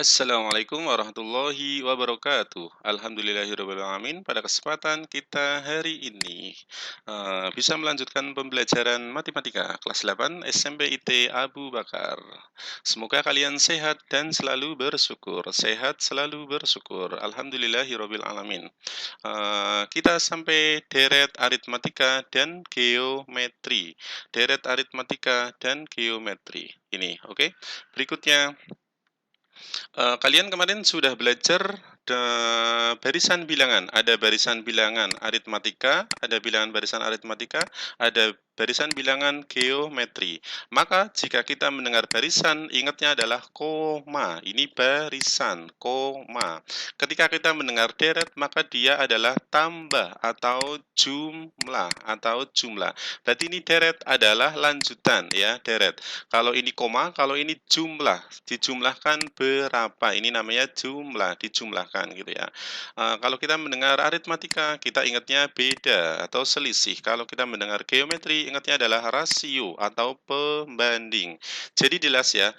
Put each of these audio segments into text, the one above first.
Assalamualaikum warahmatullahi wabarakatuh. Alhamdulillahirrahmanirrahim. Pada kesempatan kita hari ini bisa melanjutkan pembelajaran matematika kelas 8 SMP IT Abu Bakar. Semoga kalian sehat dan selalu bersyukur. Sehat selalu bersyukur. Alhamdulillahirrahmanirrahim. Kita sampai deret aritmatika dan geometri. Deret aritmatika dan geometri. Ini, oke. Berikutnya. Kalian kemarin sudah belajar barisan bilangan. Ada barisan bilangan aritmatika, ada bilangan barisan aritmatika, ada barisan bilangan geometri. Maka jika kita mendengar barisan, ingatnya adalah koma. Ini barisan, koma. Ketika kita mendengar deret, maka dia adalah tambah atau jumlah Berarti ini deret adalah lanjutan ya, deret. Kalau ini koma, kalau ini jumlah, dijumlahkan berapa? Ini namanya jumlah, dijumlahkan gitu ya. Kalau kita mendengar aritmatika, kita ingatnya beda atau selisih. Kalau kita mendengar geometri, ingatnya adalah rasio atau pembanding. Jadi jelas ya,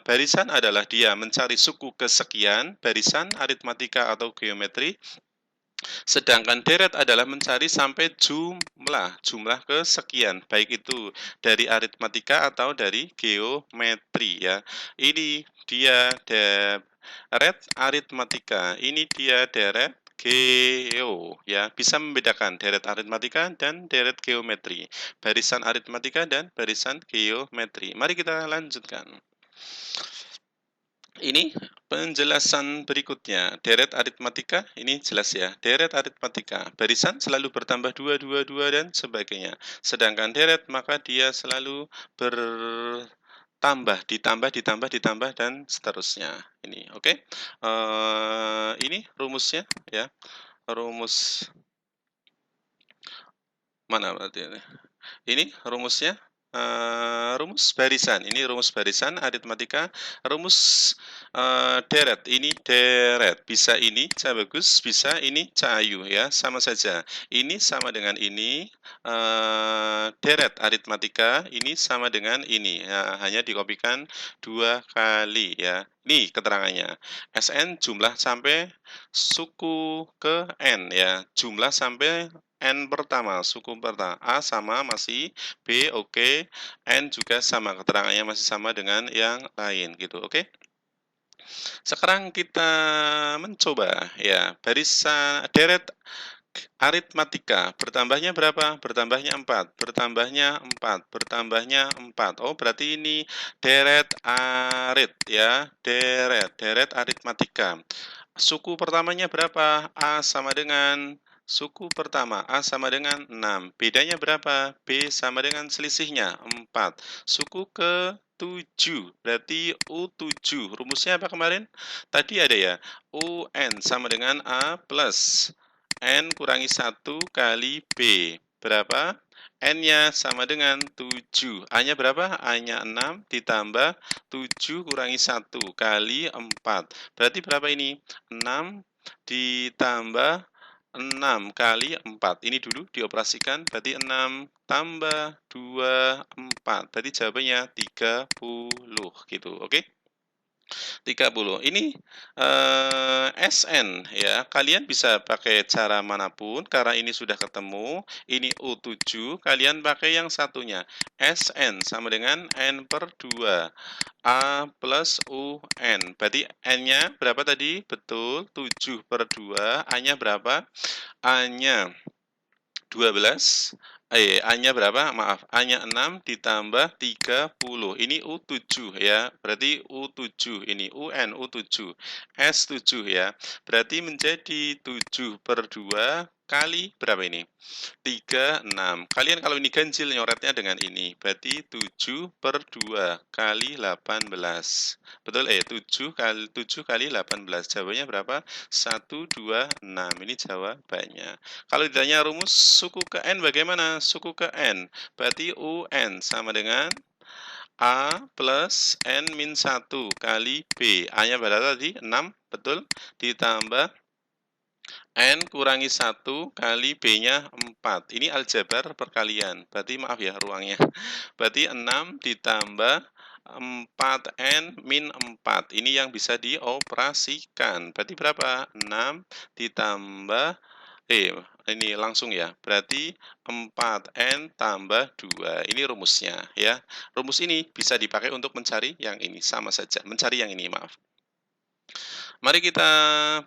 barisan adalah dia mencari suku kesekian, barisan aritmatika atau geometri. Sedangkan deret adalah mencari sampai jumlah kesekian, baik itu dari aritmatika atau dari geometri ya. Ini dia deret aritmatika, ini dia deret geo ya, bisa membedakan deret aritmatika dan deret geometri, barisan aritmatika dan barisan geometri. Mari kita lanjutkan. Ini penjelasan berikutnya, deret aritmatika, ini jelas ya, deret aritmatika, barisan selalu bertambah 2, 2, 2, dan sebagainya. Sedangkan deret, maka dia selalu bertambah, ditambah, dan seterusnya. Ini, oke. Ini rumusnya, ya, rumus, mana berarti ini? Ini rumusnya. Rumus barisan, ini rumus barisan aritmatika, rumus deret, ini deret, bisa ini bagus, bisa ini cahayu ya, sama saja. Ini sama dengan ini, deret aritmatika, ini sama dengan ini, ya, hanya dikopikan 2 kali ya. Ini keterangannya, Sn jumlah sampai suku ke N ya, jumlah sampai N pertama, suku pertama, A sama masih B, oke, N juga sama, keterangannya masih sama dengan yang lain gitu, oke. Sekarang kita mencoba ya, barisan deret aritmatika, bertambahnya berapa? Bertambahnya 4, bertambahnya 4, bertambahnya 4. Oh, berarti ini deret arit ya, deret aritmatika. Suku pertamanya berapa? A sama dengan suku pertama, A sama dengan 6. Bedanya berapa? B sama dengan selisihnya, 4. Suku ke-7, berarti U7. Rumusnya apa kemarin? Tadi ada ya, UN sama dengan A plus N kurangi 1 kali B. Berapa? N-nya sama dengan 7. A-nya berapa? A-nya 6 ditambah 7 kurangi 1 kali 4. Berarti berapa ini? 6 ditambah 6 kali 4. Ini dulu dioperasikan, berarti 6 tambah 2, 4. Berarti jawabannya 30 gitu, oke? 30. Ini SN ya. Kalian bisa pakai cara manapun karena ini sudah ketemu. Ini U7, kalian pakai yang satunya. SN sama dengan N per 2. A plus UN. Berarti N-nya berapa tadi? Betul, 7 per 2. A-nya berapa? A-nya 12. A-nya berapa? Maaf, A-nya 6 ditambah 30. Ini U7 ya. Berarti U7 ini UN U7. S7 ya. Berarti menjadi 7 per 2 kali berapa ini? 3, 6. Kalian kalau ini ganjil nyoretnya dengan ini. Berarti 7 per 2 kali 18. Betul? 7 kali 18. Jawabannya berapa? 1, 2, 6. Ini jawabannya. Kalau ditanya rumus suku ke N bagaimana? Suku ke N. Berarti UN sama dengan A plus N min 1 kali B. A-nya berapa tadi? 6. Betul? Ditambah N kurangi 1 kali B-nya 4. Ini aljabar perkalian. Berarti maaf ya ruangnya. Berarti 6 ditambah 4N min 4. Ini yang bisa dioperasikan. Berarti berapa? 6 ditambah ini langsung ya. Berarti 4N tambah 2. Ini rumusnya ya. Rumus ini bisa dipakai untuk mencari yang ini. Sama saja. Mencari yang ini, maaf. Mari kita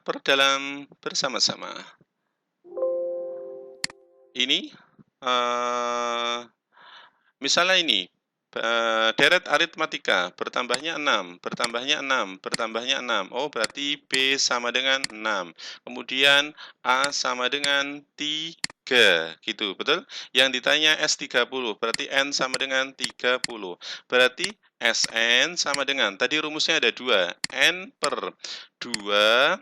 perdalam bersama-sama. Ini misalnya ini, deret aritmatika, bertambahnya 6, bertambahnya 6, bertambahnya 6. Oh, berarti B sama dengan 6. Kemudian A sama dengan 3, gitu, betul? Yang ditanya S30, berarti N sama dengan 30. Berarti Sn sama dengan, tadi rumusnya ada 2, N per 2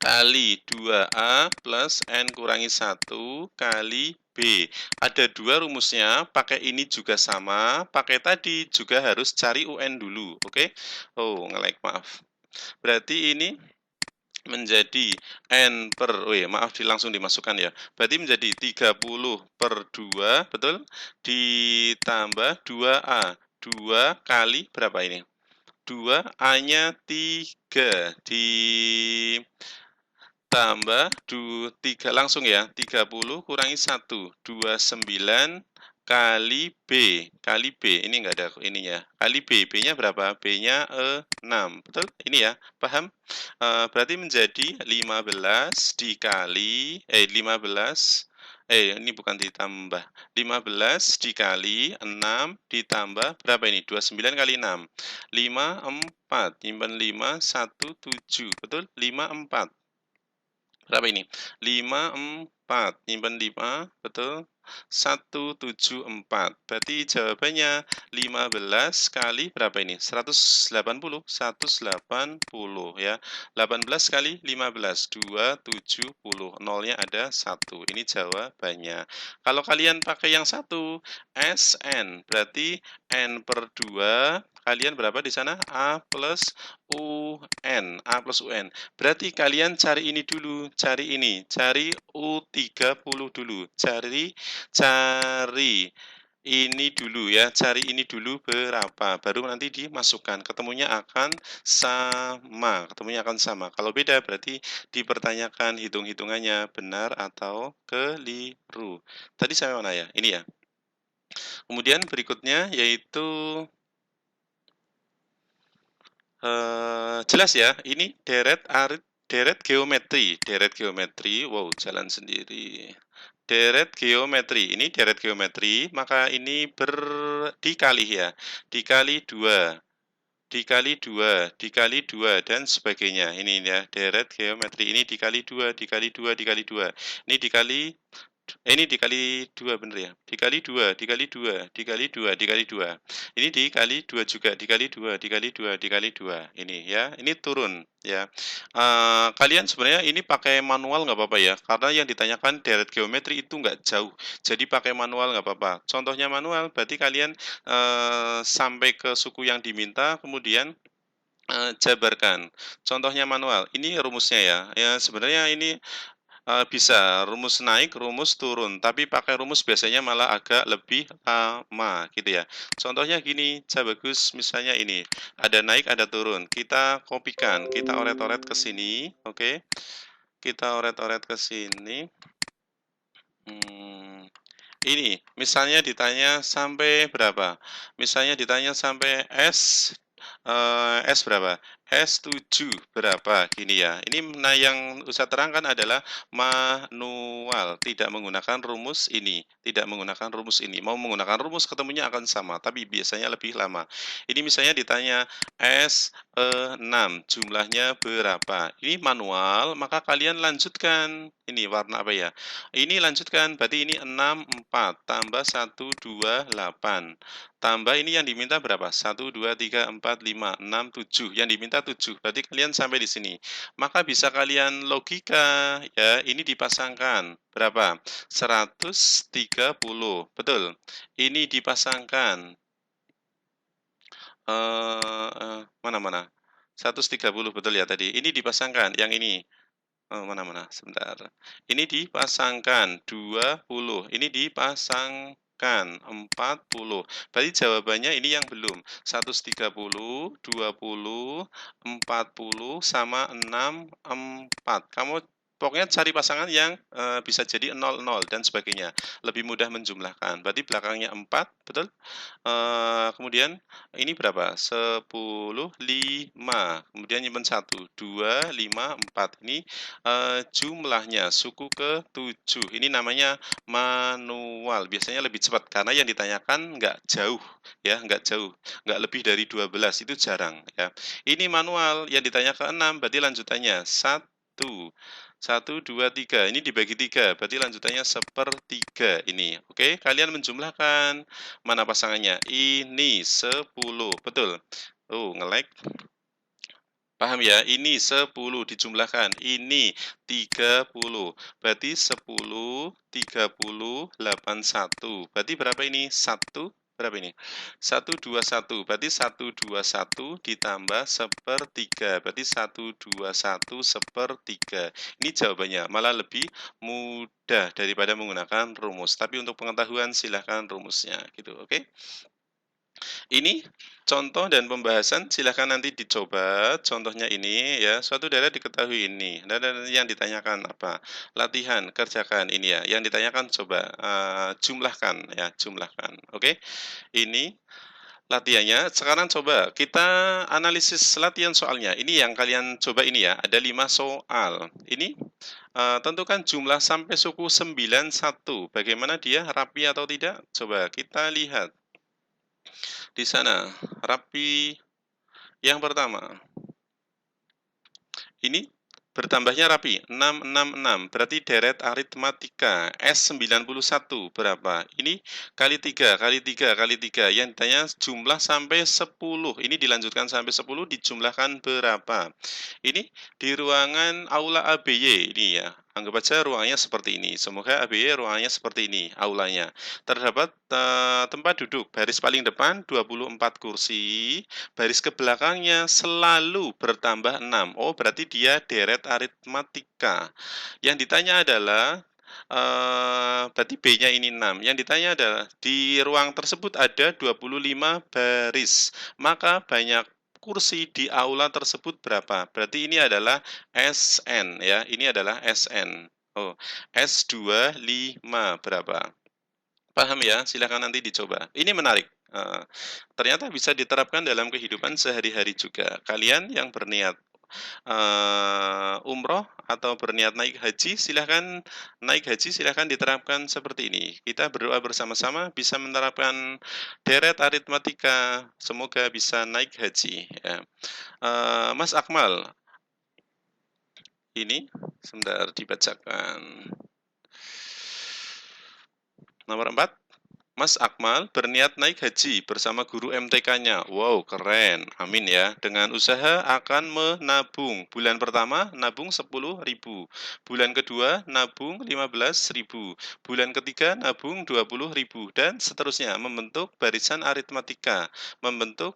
kali 2A plus N kurangi 1 kali B. Ada 2 rumusnya, pakai ini juga sama, pakai tadi juga harus cari UN dulu, oke? Oh, nge-lag, maaf. Berarti ini menjadi N per, maaf langsung dimasukkan ya. Berarti menjadi 30 per 2, betul? Ditambah 2A. 2 kali berapa ini? 2, A-nya 3, tambah 3 langsung ya, 30 kurangi 1, 29 kali B, ini enggak ada ininya, kali B, B-nya berapa? B-nya 6, betul? Ini ya, paham? Berarti menjadi 15 dikali, 15, ini bukan ditambah, 15 dikali 6 ditambah berapa ini? 29 kali 6, 54, nyimpan 5, 1, 7, betul? 54. Berapa ini? 54, nyimpen 5, betul? 174. Berarti jawabannya 15 kali berapa ini? 180, 180 ya. 18 kali 15, 270. Nolnya ada 1. Ini jawabannya. Kalau kalian pakai yang satu, SN, berarti N per 2, kalian berapa di sana? A plus UN, A plus UN. Berarti kalian cari ini dulu, cari ini, cari U30 dulu, cari ini dulu ya, cari ini dulu berapa, baru nanti dimasukkan, ketemunya akan sama, Kalau beda berarti dipertanyakan hitung-hitungannya benar atau keliru. Tadi sampai mana ya? Ini ya. Kemudian berikutnya yaitu jelas ya, ini deret geometri, wow, jalan sendiri. Deret geometri, ini deret geometri, maka ini dikali ya, dikali 2, dikali 2, dikali 2, dan sebagainya. Ini ya, deret geometri, ini dikali 2, dikali 2, dikali 2. Ini dikali 2 bener ya? Dikali 2, dikali 2, dikali 2, dikali 2. Ini dikali 2 juga, dikali 2, dikali 2, dikali 2. Ini ya, ini turun ya. Kalian sebenarnya ini pakai manual nggak apa-apa ya, karena yang ditanyakan deret geometri itu nggak jauh. Jadi pakai manual nggak apa-apa. Contohnya manual, berarti kalian sampai ke suku yang diminta, kemudian jabarkan. Contohnya manual, ini rumusnya ya. Ya sebenarnya ini bisa rumus naik, rumus turun, tapi pakai rumus biasanya malah agak lebih lama gitu ya. Contohnya gini, bagus misalnya ini, ada naik, ada turun. Kita kopikan, kita oret-oret ke sini, oke. Kita oret-oret ke sini. Ini, misalnya ditanya sampai berapa? Misalnya ditanya sampai S berapa? S7 berapa? Gini ya. Ini yang saya terangkan adalah manual, tidak menggunakan rumus ini, tidak menggunakan rumus ini. Mau menggunakan rumus ketemunya akan sama, tapi biasanya lebih lama. Ini misalnya ditanya S6 jumlahnya berapa? Ini manual, maka kalian lanjutkan. Ini warna apa ya? Ini lanjutkan, berarti ini 6, 4, tambah 1, 2, 8. Tambah ini yang diminta berapa? 1, 2, 3, 4, 5, 6, 7. Yang diminta 7. Berarti kalian sampai di sini. Maka bisa kalian logika ya, ini dipasangkan. Berapa? 130. Betul. Ini dipasangkan. Mana? 130 betul ya tadi. Ini dipasangkan. Yang ini. Mana? Sebentar. Ini dipasangkan 20. Ini dipasang jumlahkan 40. Berarti jawabannya ini yang belum. 130, 20, 40 sama 6, 4. Kamu pokoknya cari pasangan yang bisa jadi 0, 0 dan sebagainya. Lebih mudah menjumlahkan. Berarti belakangnya 4, betul? Kemudian ini berapa? 10, 5. Kemudian nyimpen 1, 2, 5, 4. Ini jumlahnya suku ke-7. Ini namanya manual. Biasanya lebih cepat karena yang ditanyakan nggak jauh ya, nggak jauh, nggak lebih dari 12 itu jarang ya. Ini manual yang ditanya ke-6 berarti lanjutannya 1. 1, 2, 3. Ini dibagi 3, berarti lanjutannya sepertiga ini. Oke, kalian menjumlahkan. Mana pasangannya? Ini 10, betul. Oh, nge-lag. Paham ya? Ini 10 dijumlahkan. Ini 30. Berarti 10, 30, 81. Berarti berapa ini? 1. Berapa ini? 121. Berarti 121 ditambah sepertiga. Berarti 121 sepertiga. Ini jawabannya. Malah lebih mudah daripada menggunakan rumus. Tapi untuk pengetahuan silahkan rumusnya. Gitu, oke? Ini contoh dan pembahasan silahkan nanti dicoba. Contohnya ini ya, suatu daerah diketahui ini. Dan yang ditanyakan apa? Latihan, kerjakan ini ya. Yang ditanyakan coba jumlahkan ya, jumlahkan. Oke. Ini latihannya. Sekarang coba kita analisis latihan soalnya. Ini yang kalian coba ini ya. Ada 5 soal. Ini tentukan jumlah sampai suku 91. Bagaimana dia? Rapi atau tidak? Coba kita lihat. Di sana, rapi yang pertama. Ini bertambahnya rapi, 666, berarti deret aritmatika. S91 berapa? Ini kali 3, kali 3, kali 3. Yang ditanya jumlah sampai 10. Ini dilanjutkan sampai 10, dijumlahkan berapa? Ini di ruangan aula ABY ini ya. Anggap aja ruangnya seperti ini. Semoga ABY ruangannya seperti ini, aulanya. Terdapat tempat duduk, baris paling depan 24 kursi, baris ke belakangnya selalu bertambah 6. Oh, berarti dia deret aritmatika. Yang ditanya adalah berarti B-nya ini 6. Yang ditanya adalah di ruang tersebut ada 25 baris. Maka banyak kursi di aula tersebut berapa? Berarti ini adalah SN ya. Ini adalah SN. Oh, S25 berapa? Paham ya? Silakan nanti dicoba. Ini menarik. Ternyata bisa diterapkan dalam kehidupan sehari-hari juga. Kalian yang berniat umroh atau berniat naik haji, silahkan naik haji, silahkan diterapkan seperti ini. Kita berdoa bersama-sama bisa menerapkan deret aritmatika. Semoga bisa naik haji. Ya. Mas Akmal, ini sebentar dibacakan. Nomor 4. Mas Akmal berniat naik haji bersama guru MTK-nya. Wow, keren. Amin ya. Dengan usaha akan menabung. Bulan pertama nabung 10.000. Bulan kedua nabung 15.000. Bulan ketiga nabung 20.000 dan seterusnya membentuk barisan aritmatika. Membentuk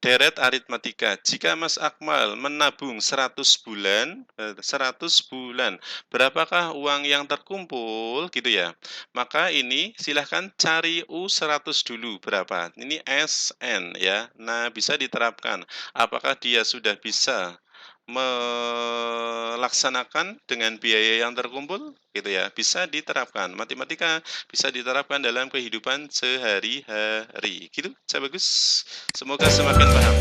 deret aritmatika. Jika Mas Akmal menabung 100 bulan, berapakah uang yang terkumpul gitu ya? Maka ini silahkan cari U100 dulu berapa. Ini SN ya. Nah, bisa diterapkan. Apakah dia sudah bisa melaksanakan dengan biaya yang terkumpul gitu ya, bisa diterapkan. Matematika bisa diterapkan dalam kehidupan sehari-hari gitu. Saya bagus, semoga semakin paham.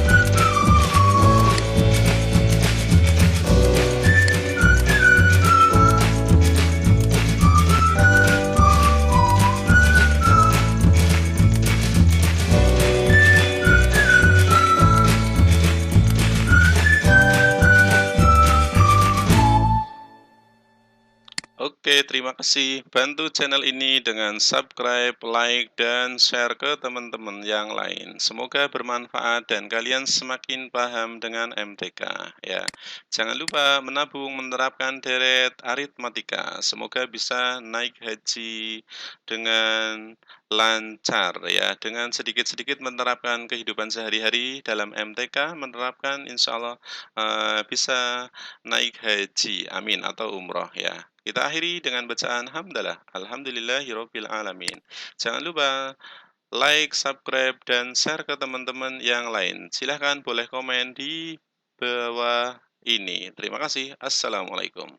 Oke, terima kasih. Bantu channel ini dengan subscribe, like, dan share ke teman-teman yang lain. Semoga bermanfaat dan kalian semakin paham dengan MTK. Ya, jangan lupa menabung, menerapkan deret aritmatika. Semoga bisa naik haji dengan lancar ya, dengan sedikit-sedikit menerapkan kehidupan sehari-hari dalam MTK, menerapkan insya Allah bisa naik haji, amin, atau umroh ya. Kita akhiri dengan bacaan hamdalah. Alhamdulillahirabbil alamin. Jangan lupa like, subscribe, dan share ke teman-teman yang lain. Silahkan boleh komen di bawah ini. Terima kasih. Assalamualaikum.